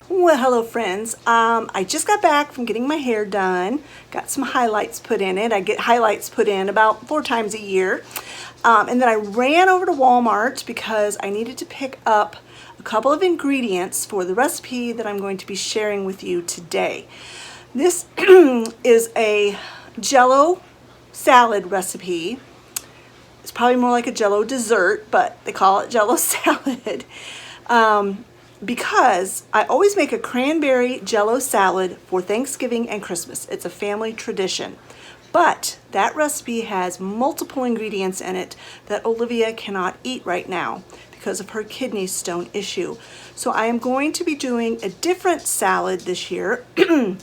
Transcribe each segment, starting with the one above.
Well, hello friends. I just got back from getting my hair done. Got some highlights put in it. I get highlights put in about 4 times a year. And then I ran over to Walmart because I needed to pick up a couple of ingredients for the recipe that I'm going to be sharing with you today. This is a jello salad recipe. It's probably more like a jello dessert, but they call it jello salad. Because I always make a cranberry jello salad for Thanksgiving and Christmas. It's a family tradition. But that recipe has multiple ingredients in it that Olivia cannot eat right now because of her kidney stone issue. So I am going to be doing a different salad this year and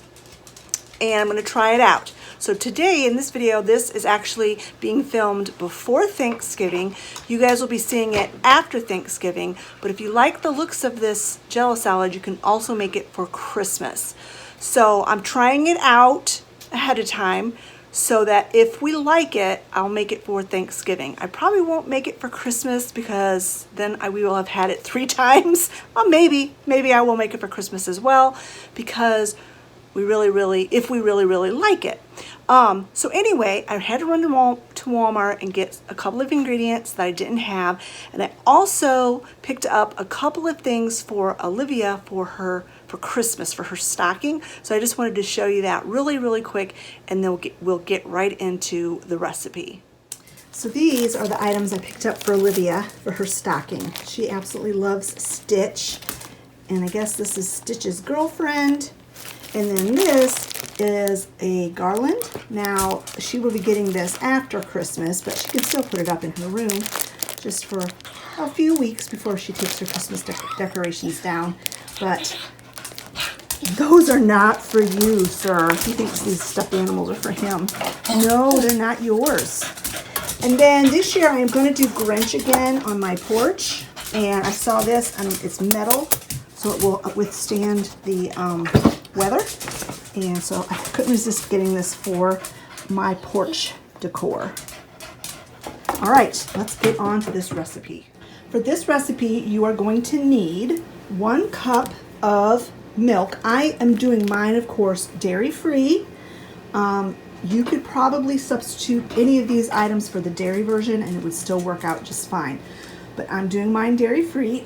I'm going to try it out. So today in this video, this is actually being filmed before Thanksgiving. You guys will be seeing it after Thanksgiving, but if you like the looks of this jello salad, you can also make it for Christmas. So I'm trying it out ahead of time so that if we like it, I'll make it for Thanksgiving. I probably won't make it for Christmas because then we will have had it 3 times. Well, maybe I will make it for Christmas as well because if we really like it. So anyway, I had to run to Walmart and get a couple of ingredients that I didn't have. And I also picked up a couple of things for Olivia for Christmas, for her stocking. So I just wanted to show you that really quick, and then we'll get right into the recipe. So these are the items I picked up for Olivia for her stocking. She absolutely loves Stitch. And I guess this is Stitch's girlfriend. And then this is a garland. Now, she will be getting this after Christmas, but she can still put it up in her room just for a few weeks before she takes her Christmas decorations down. But those are not for you, sir. He thinks these stuffed animals are for him. No, they're not yours. And then this year I am going to do Grinch again on my porch. And I saw this, and it's metal, so it will withstand the weather, and so I couldn't resist getting this for my porch decor. All right, let's get on to this recipe. For this recipe, you are going to need 1 cup of milk. I am doing mine, of course, dairy-free. You could probably substitute any of these items for the dairy version and it would still work out just fine. But I'm doing mine dairy-free.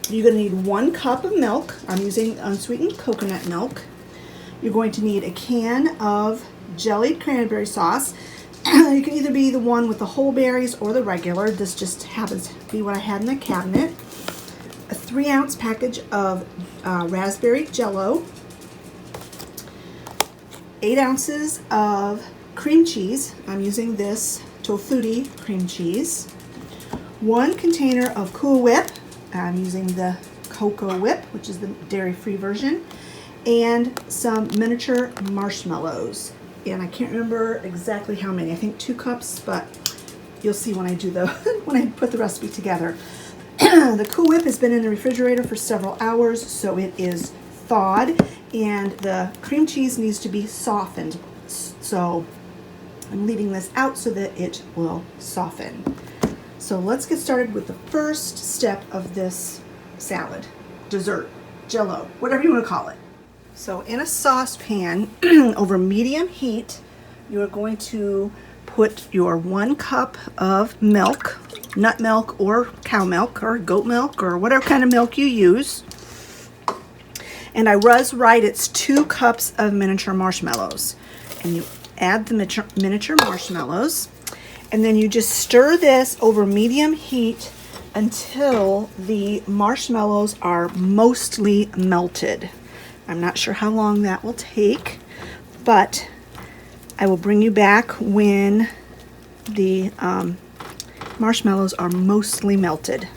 You're going to need 1 cup of milk. I'm using unsweetened coconut milk. You're going to need a can of jellied cranberry sauce. You can either be the one with the whole berries or the regular. This just happens to be what I had in the cabinet. A 3-ounce package of raspberry jello. 8 ounces of cream cheese. I'm using this Tofutti cream cheese. 1 container of Cool Whip. I'm using the Cocoa Whip, which is the dairy-free version, and some miniature marshmallows. And I can't remember exactly how many. I think 2 cups, but you'll see when I do when I put the recipe together. The Cool Whip has been in the refrigerator for several hours, so it is thawed, and the cream cheese needs to be softened. So I'm leaving this out so that it will soften. So let's get started with the first step of this salad, dessert, jello, whatever you want to call it. So in a saucepan over medium heat, you are going to put your 1 cup of milk, nut milk or cow milk or goat milk or whatever kind of milk you use. And I was right, it's 2 cups of miniature marshmallows. And you add the miniature marshmallows. And then you just stir this over medium heat until the marshmallows are mostly melted. I'm not sure how long that will take, but I will bring you back when the marshmallows are mostly melted.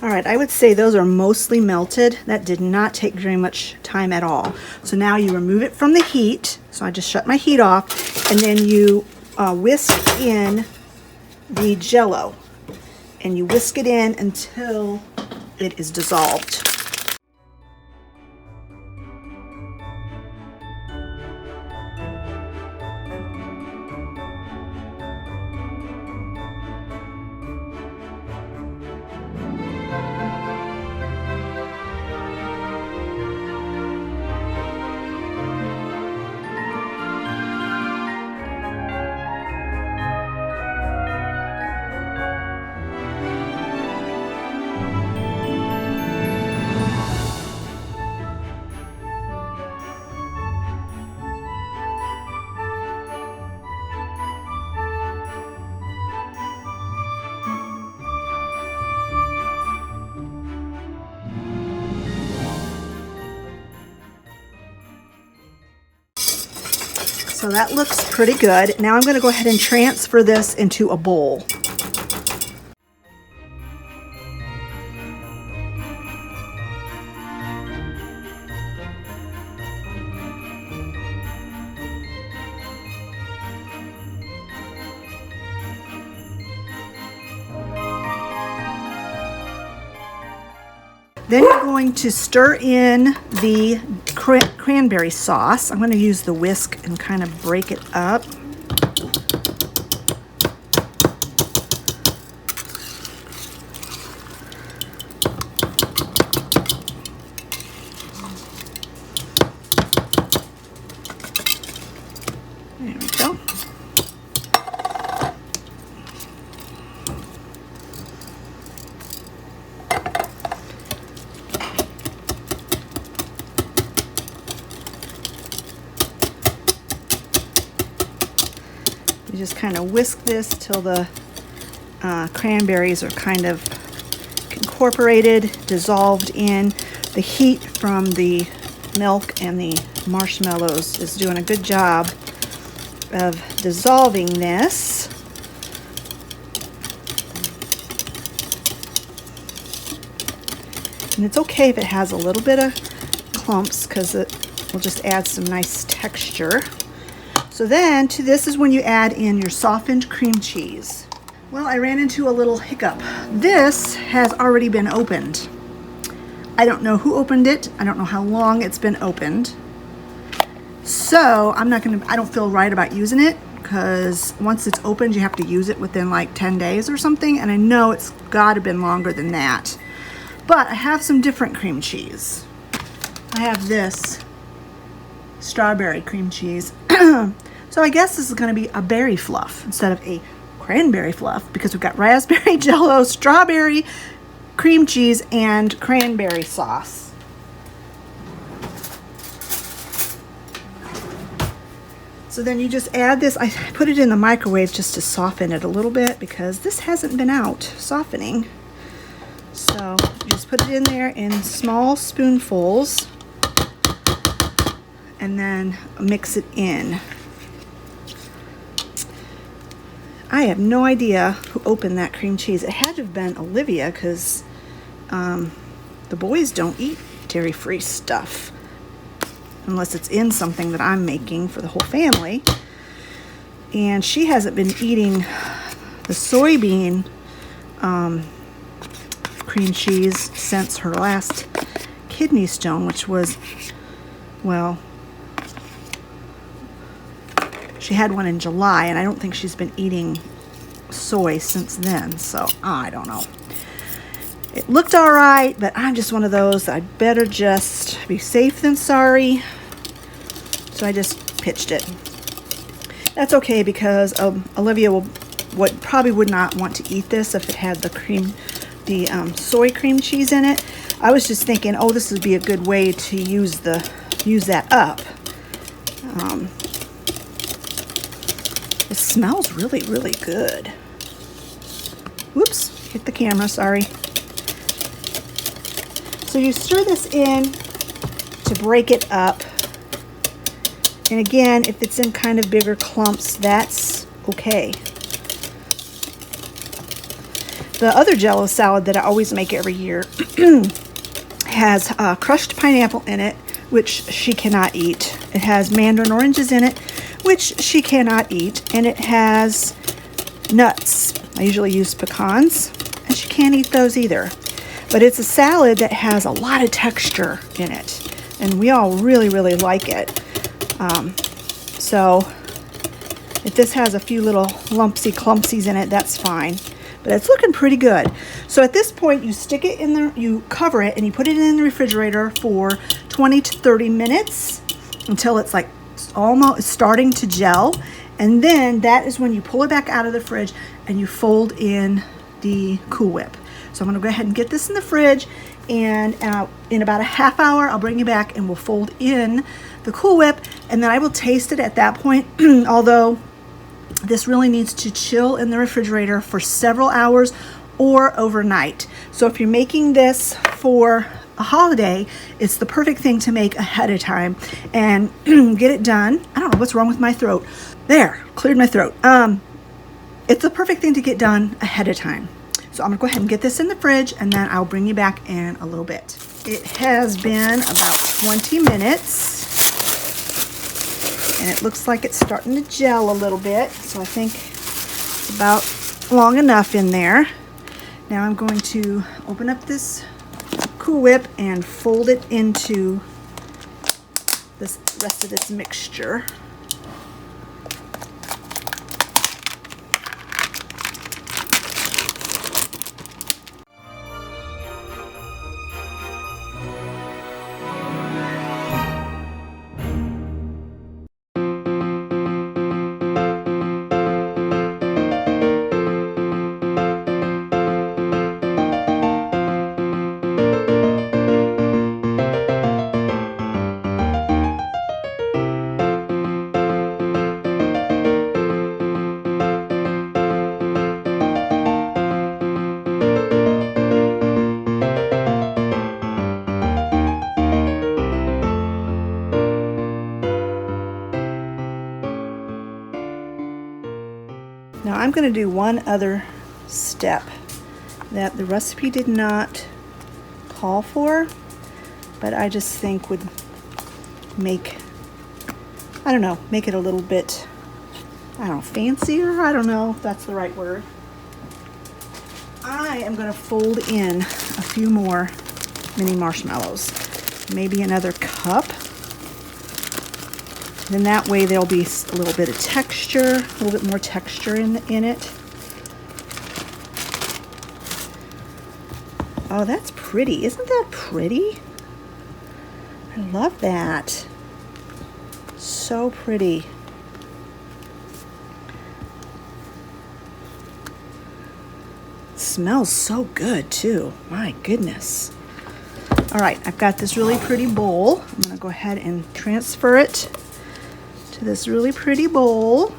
All right, I would say those are mostly melted. That did not take very much time at all. So now you remove it from the heat. So I just shut my heat off, and then you whisk in the jello. And you whisk it in until it is dissolved. So that looks pretty good. Now I'm going to go ahead and transfer this into a bowl. Then you're going to stir in the cranberry sauce. I'm going to use the whisk and kind of break it up. There we go. You just kind of whisk this till the cranberries are kind of incorporated, dissolved in. The heat from the milk and the marshmallows is doing a good job of dissolving this. And it's okay if it has a little bit of clumps because it will just add some nice texture. So then to this is when you add in your softened cream cheese. Well, I ran into a little hiccup. This has already been opened. I don't know who opened it. I don't know how long it's been opened. So I don't feel right about using it because once it's opened, you have to use it within like 10 days or something. And I know it's got to have been longer than that. But I have some different cream cheese. I have this strawberry cream cheese. So I guess this is going to be a berry fluff instead of a cranberry fluff because we've got raspberry jello, strawberry cream cheese, and cranberry sauce. So then you just add this. I put it in the microwave just to soften it a little bit because this hasn't been out softening. So you just put it in there in small spoonfuls and then mix it in. I have no idea who opened that cream cheese. It had to have been Olivia because the boys don't eat dairy-free stuff unless it's in something that I'm making for the whole family. And she hasn't been eating the soybean cream cheese since her last kidney stone, which was, well, she had one in July, and I don't think she's been eating soy since then, so I don't know. It looked all right, but I'm just one of those, I'd better just be safe than sorry. So I just pitched it. That's okay because Olivia probably would not want to eat this if it had the soy cream cheese in it. I was just thinking, oh, this would be a good way to use that up. It smells really, really good. Whoops, hit the camera, sorry. So you stir this in to break it up. And again, if it's in kind of bigger clumps, that's okay. The other jello salad that I always make every year has crushed pineapple in it, which she cannot eat. It has mandarin oranges in it, which she cannot eat, and it has nuts. I usually use pecans, and she can't eat those either. But it's a salad that has a lot of texture in it, and we all really, really like it. So if this has a few little lumpsy clumpsies in it, that's fine. But it's looking pretty good. So at this point, you stick it in there, you cover it, and you put it in the refrigerator for 20 to 30 minutes until it's like almost starting to gel. And then that is when you pull it back out of the fridge and you fold in the Cool Whip. So I'm going to go ahead and get this in the fridge, and in about a half hour I'll bring you back and we'll fold in the Cool Whip, and then I will taste it at that point. Although this really needs to chill in the refrigerator for several hours or overnight. So if you're making this for a holiday, it's the perfect thing to make ahead of time and get it done. I don't know what's wrong with my throat. There, cleared my throat. It's the perfect thing to get done ahead of time. So I'm gonna go ahead and get this in the fridge, and then I'll bring you back in a little bit. It has been about 20 minutes, and it looks like it's starting to gel a little bit. So I think it's about long enough in there. Now I'm going to open up this Cool Whip and fold it into this rest of this mixture. Now I'm going to do one other step that the recipe did not call for, but I just think would make, I don't know, make it a little bit, I don't know, fancier? I don't know if that's the right word. I am going to fold in a few more mini marshmallows, maybe another cup. Then that way there'll be a little bit of texture, a little bit more texture in it. Oh, that's pretty. Isn't that pretty? I love that. So pretty. It smells so good too. My goodness. All right, I've got this really pretty bowl. I'm gonna go ahead and transfer it to this really pretty bowl.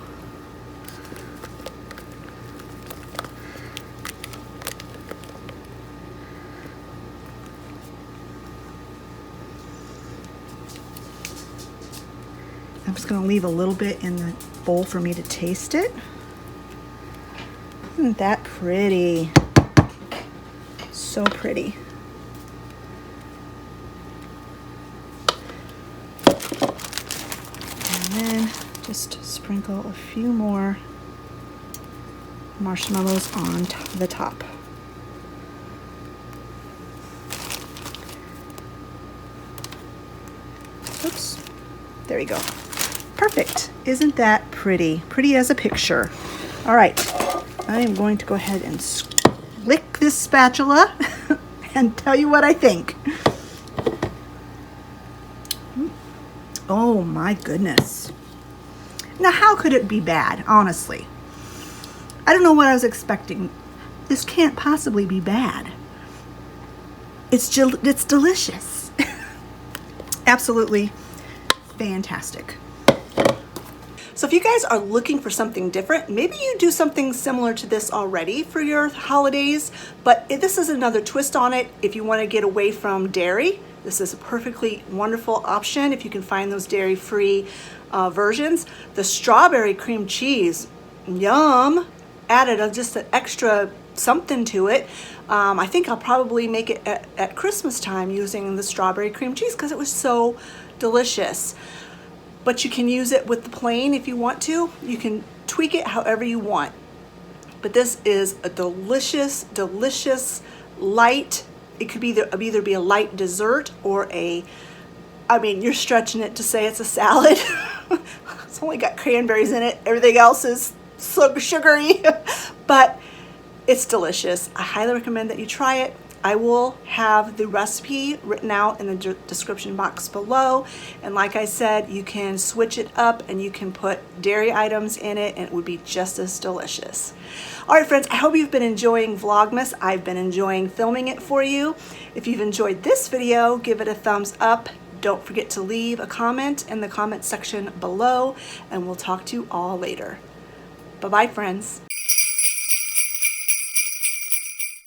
I'm just going to leave a little bit in the bowl for me to taste it. Isn't that pretty? So pretty. And then just sprinkle a few more marshmallows on the top. Oops. There you go. Perfect. Isn't that pretty? Pretty as a picture. All right. I am going to go ahead and lick this spatula and tell you what I think. Oh my goodness. Now how could it be bad, honestly? I don't know what I was expecting. This can't possibly be bad. It's delicious. Absolutely fantastic. So if you guys are looking for something different, maybe you do something similar to this already for your holidays, but this is another twist on it. If you want to get away from dairy, this is a perfectly wonderful option if you can find those dairy-free versions. The strawberry cream cheese, yum, added just an extra something to it. I think I'll probably make it at Christmas time using the strawberry cream cheese because it was so delicious. But you can use it with the plain if you want to. You can tweak it however you want. But this is a delicious, delicious light. It could either be a light dessert or I mean, you're stretching it to say it's a salad. It's only got cranberries in it. Everything else is so sugary, but it's delicious. I highly recommend that you try it. I will have the recipe written out in the description box below. And like I said, you can switch it up and you can put dairy items in it and it would be just as delicious. All right, friends, I hope you've been enjoying Vlogmas. I've been enjoying filming it for you. If you've enjoyed this video, give it a thumbs up. Don't forget to leave a comment in the comment section below, and we'll talk to you all later. Bye-bye, friends.